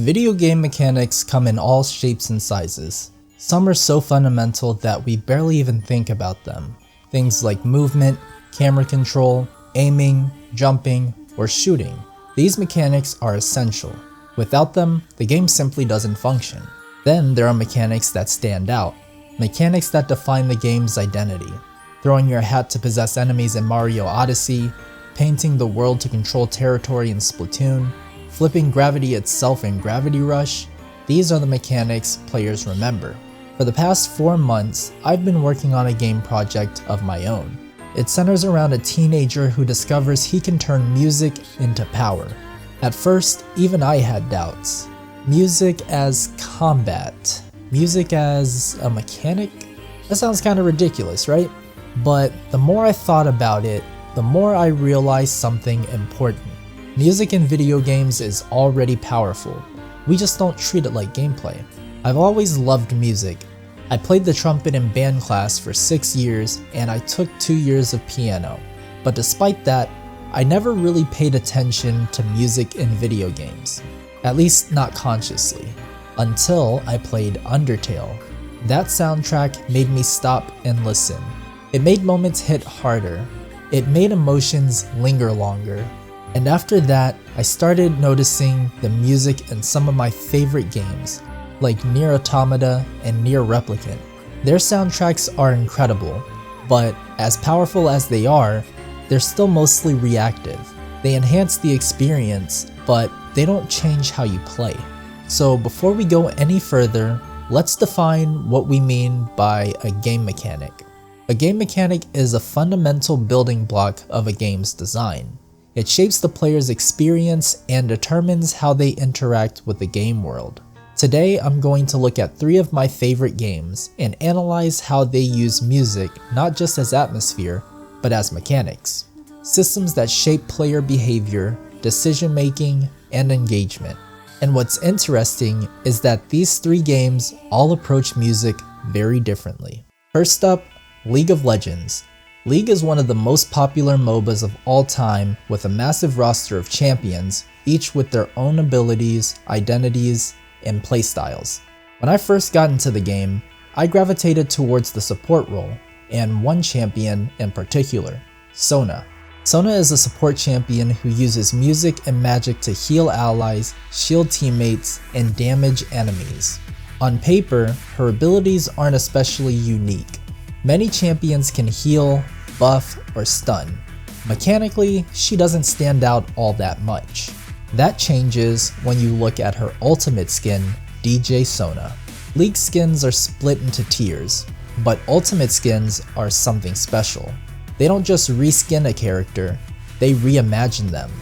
Video game mechanics come in all shapes and sizes. Some are so fundamental that we barely even think about them. Things like movement, camera control, aiming, jumping, or shooting. These mechanics are essential. Without them, the game simply doesn't function. Then there are mechanics that stand out. Mechanics that define the game's identity. Throwing your hat to possess enemies in Mario Odyssey, painting the world to control territory in Splatoon, flipping gravity itself in Gravity Rush. These are the mechanics players remember. For the past 4 months, I've been working on a game project of my own. It centers around a teenager who discovers he can turn music into power. At first, even I had doubts. Music as combat? Music as a mechanic? That sounds kind of ridiculous, right? But the more I thought about it, the more I realized something important. Music in video games is already powerful. We just don't treat it like gameplay. I've always loved music. I played the trumpet in band class for 6 years and I took 2 years of piano. But despite that, I never really paid attention to music in video games. At least not consciously. Until I played Undertale. That soundtrack made me stop and listen. It made moments hit harder. It made emotions linger longer. And after that, I started noticing the music in some of my favorite games, like Nier Automata and Nier Replicant. Their soundtracks are incredible, but as powerful as they are, they're still mostly reactive. They enhance the experience, but they don't change how you play. So before we go any further, let's define what we mean by a game mechanic. A game mechanic is a fundamental building block of a game's design. It shapes the player's experience and determines how they interact with the game world. Today, I'm going to look at 3 of my favorite games and analyze how they use music not just as atmosphere, but as mechanics. Systems that shape player behavior, decision making, and engagement. And what's interesting is that these 3 games all approach music very differently. First up, League of Legends. League is one of the most popular MOBAs of all time with a massive roster of champions, each with their own abilities, identities, and playstyles. When I first got into the game, I gravitated towards the support role, and one champion in particular, Sona. Sona is a support champion who uses music and magic to heal allies, shield teammates, and damage enemies. On paper, her abilities aren't especially unique. Many champions can heal, buff, or stun. Mechanically, she doesn't stand out all that much. That changes when you look at her ultimate skin, DJ Sona. League skins are split into tiers, but ultimate skins are something special. They don't just reskin a character, they reimagine them.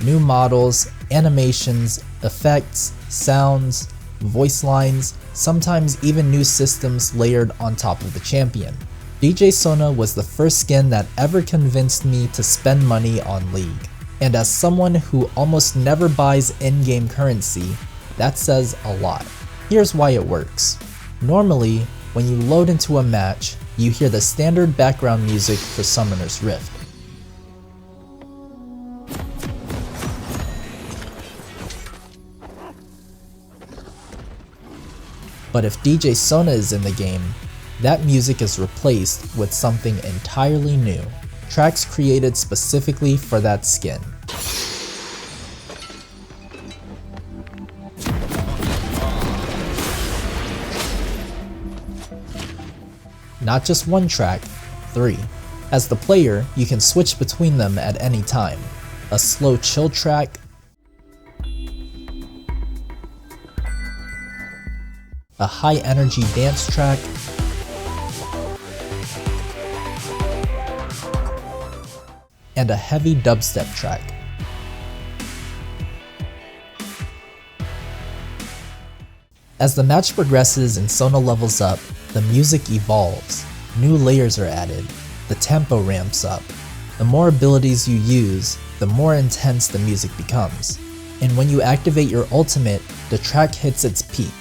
New models, animations, effects, sounds, voice lines, sometimes even new systems layered on top of the champion. DJ Sona was the first skin that ever convinced me to spend money on League. And as someone who almost never buys in-game currency, that says a lot. Here's why it works. Normally, when you load into a match, you hear the standard background music for Summoner's Rift. But if DJ Sona is in the game, that music is replaced with something entirely new. Tracks created specifically for that skin. Not just one track, 3. As the player, you can switch between them at any time. A slow chill track, a high energy dance track, and a heavy dubstep track. As the match progresses and Sona levels up, the music evolves. New layers are added. The tempo ramps up. The more abilities you use, the more intense the music becomes. And when you activate your ultimate, the track hits its peak.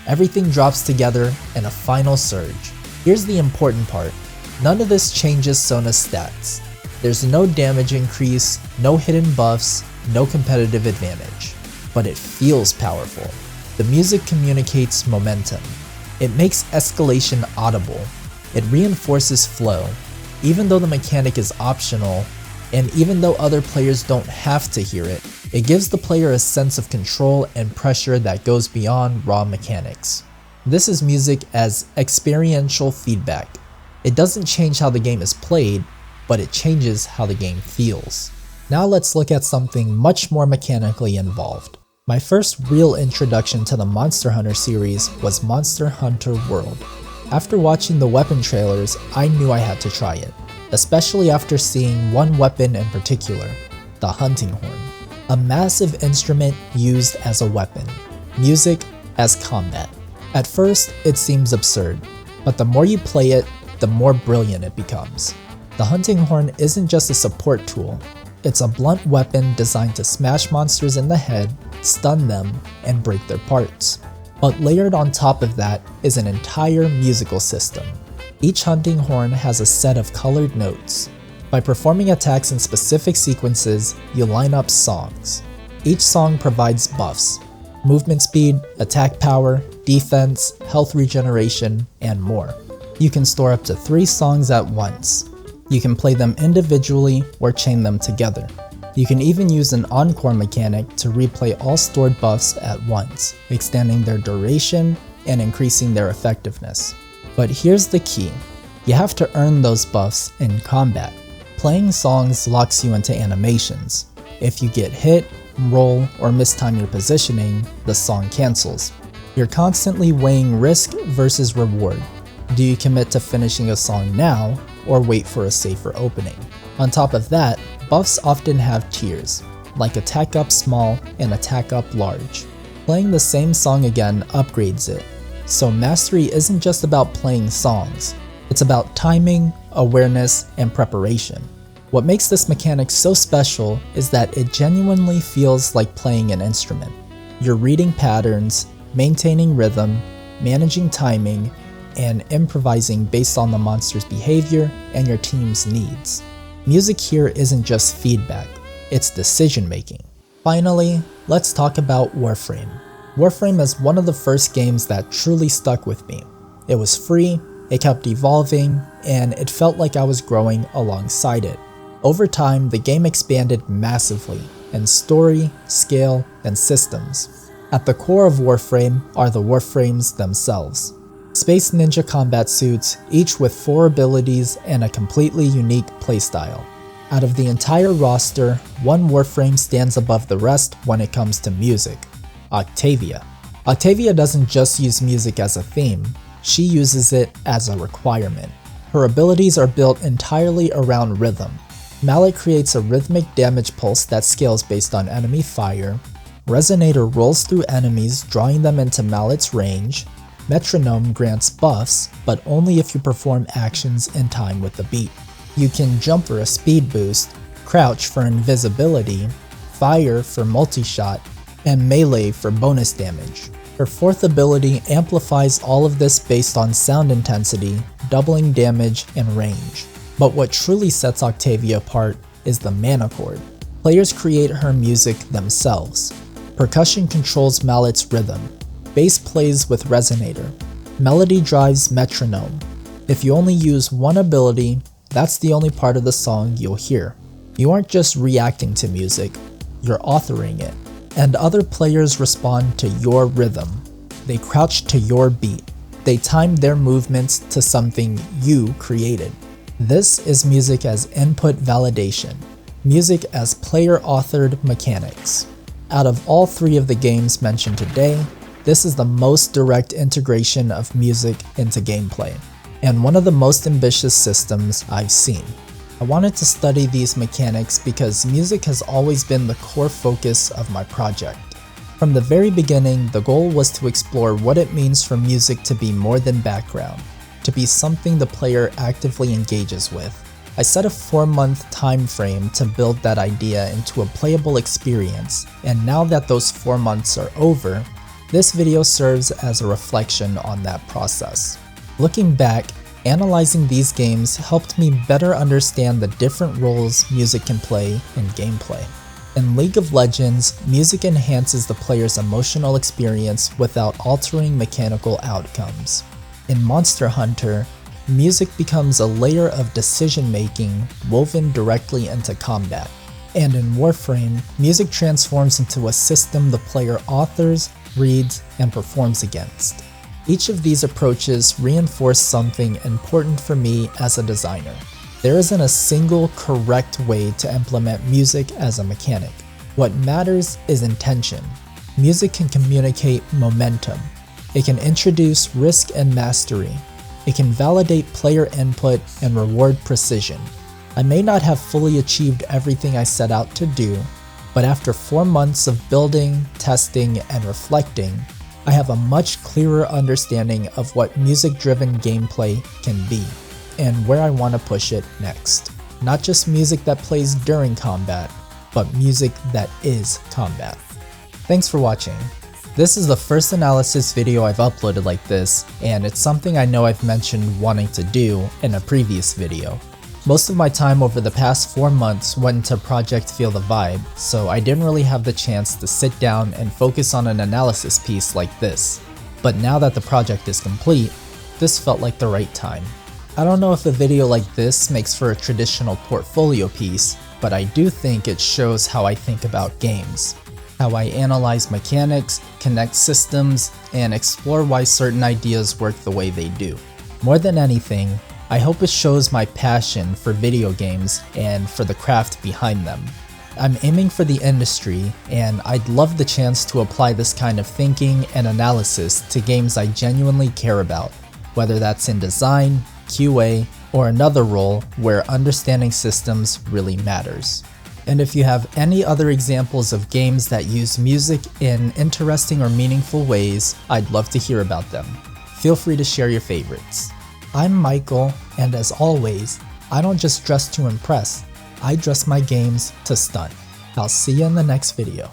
Everything drops together in a final surge. Here's the important part. None of this changes Sona's stats. There's no damage increase, no hidden buffs, no competitive advantage. but it feels powerful. The music communicates momentum. It makes escalation audible. It reinforces flow. Even though the mechanic is optional, and even though other players don't have to hear it, it gives the player a sense of control and pressure that goes beyond raw mechanics. This is music as experiential feedback. It doesn't change how the game is played, but it changes how the game feels. Now let's look at something much more mechanically involved. My first real introduction to the Monster Hunter series was Monster Hunter World. After watching the weapon trailers, I knew I had to try it, especially after seeing one weapon in particular, the hunting horn. A massive instrument used as a weapon, music as combat. At first, it seems absurd, but the more you play it, the more brilliant it becomes. The hunting horn isn't just a support tool, it's a blunt weapon designed to smash monsters in the head, stun them, and break their parts. But layered on top of that is an entire musical system. Each hunting horn has a set of colored notes. By performing attacks in specific sequences, you line up songs. Each song provides buffs: movement speed, attack power, defense, health regeneration, and more. You can store up to 3 songs at once. You can play them individually or chain them together. You can even use an encore mechanic to replay all stored buffs at once, extending their duration and increasing their effectiveness. But here's the key: you have to earn those buffs in combat. Playing songs locks you into animations. If you get hit, roll, or mistime your positioning, the song cancels. You're constantly weighing risk versus reward. Do you commit to finishing a song now, or wait for a safer opening? On top of that, buffs often have tiers, like attack up small and attack up large. Playing the same song again upgrades it. So mastery isn't just about playing songs, it's about timing, awareness, and preparation. What makes this mechanic so special is that it genuinely feels like playing an instrument. You're reading patterns, maintaining rhythm, managing timing, and improvising based on the monster's behavior and your team's needs. Music here isn't just feedback, it's decision making. Finally, let's talk about Warframe. Warframe is one of the first games that truly stuck with me. It was free, it kept evolving, and it felt like I was growing alongside it. Over time, the game expanded massively in story, scale, and systems. At the core of Warframe are the Warframes themselves. Space Ninja combat suits, each with 4 abilities and a completely unique playstyle. Out of the entire roster, one Warframe stands above the rest when it comes to music: Octavia. Octavia doesn't just use music as a theme, she uses it as a requirement. Her abilities are built entirely around rhythm. Mallet creates a rhythmic damage pulse that scales based on enemy fire. Resonator rolls through enemies, drawing them into Mallet's range. Metronome grants buffs, but only if you perform actions in time with the beat. You can jump for a speed boost, crouch for invisibility, fire for multi-shot, and melee for bonus damage. Her 4th ability amplifies all of this based on sound intensity, doubling damage and range. But what truly sets Octavia apart is the mana chord. Players create her music themselves. Percussion controls Mallet's rhythm. Bass plays with resonator. Melody drives metronome. If you only use one ability, that's the only part of the song you'll hear. You aren't just reacting to music, you're authoring it. And other players respond to your rhythm. They crouch to your beat. They time their movements to something you created. This is music as input validation. Music as player-authored mechanics. Out of all 3 of the games mentioned today, this is the most direct integration of music into gameplay, and one of the most ambitious systems I've seen. I wanted to study these mechanics because music has always been the core focus of my project. From the very beginning, the goal was to explore what it means for music to be more than background, to be something the player actively engages with. I set a 4-month time frame to build that idea into a playable experience, and now that those 4 months are over, this video serves as a reflection on that process. Looking back, analyzing these games helped me better understand the different roles music can play in gameplay. In League of Legends, music enhances the player's emotional experience without altering mechanical outcomes. In Monster Hunter, music becomes a layer of decision-making woven directly into combat. And in Warframe, music transforms into a system the player authors, reads, and performs against. Each of these approaches reinforce something important for me as a designer. There isn't a single correct way to implement music as a mechanic. What matters is intention. Music can communicate momentum. It can introduce risk and mastery. It can validate player input and reward precision. I may not have fully achieved everything I set out to do, but after 4 months of building, testing, and reflecting, I have a much clearer understanding of what music-driven gameplay can be, and where I want to push it next. Not just music that plays during combat, but music that is combat. Thanks for watching. This is the first analysis video I've uploaded like this, and it's something I know I've mentioned wanting to do in a previous video. Most of my time over the past 4 months went into Project Feel the Vibe, so I didn't really have the chance to sit down and focus on an analysis piece like this. But now that the project is complete, this felt like the right time. I don't know if a video like this makes for a traditional portfolio piece, but I do think it shows how I think about games. How I analyze mechanics, connect systems, and explore why certain ideas work the way they do. More than anything, I hope it shows my passion for video games and for the craft behind them. I'm aiming for the industry, and I'd love the chance to apply this kind of thinking and analysis to games I genuinely care about, whether that's in design, QA, or another role where understanding systems really matters. And if you have any other examples of games that use music in interesting or meaningful ways, I'd love to hear about them. Feel free to share your favorites. I'm Michael, and as always, I don't just dress to impress, I dress my games to stun. I'll see you in the next video.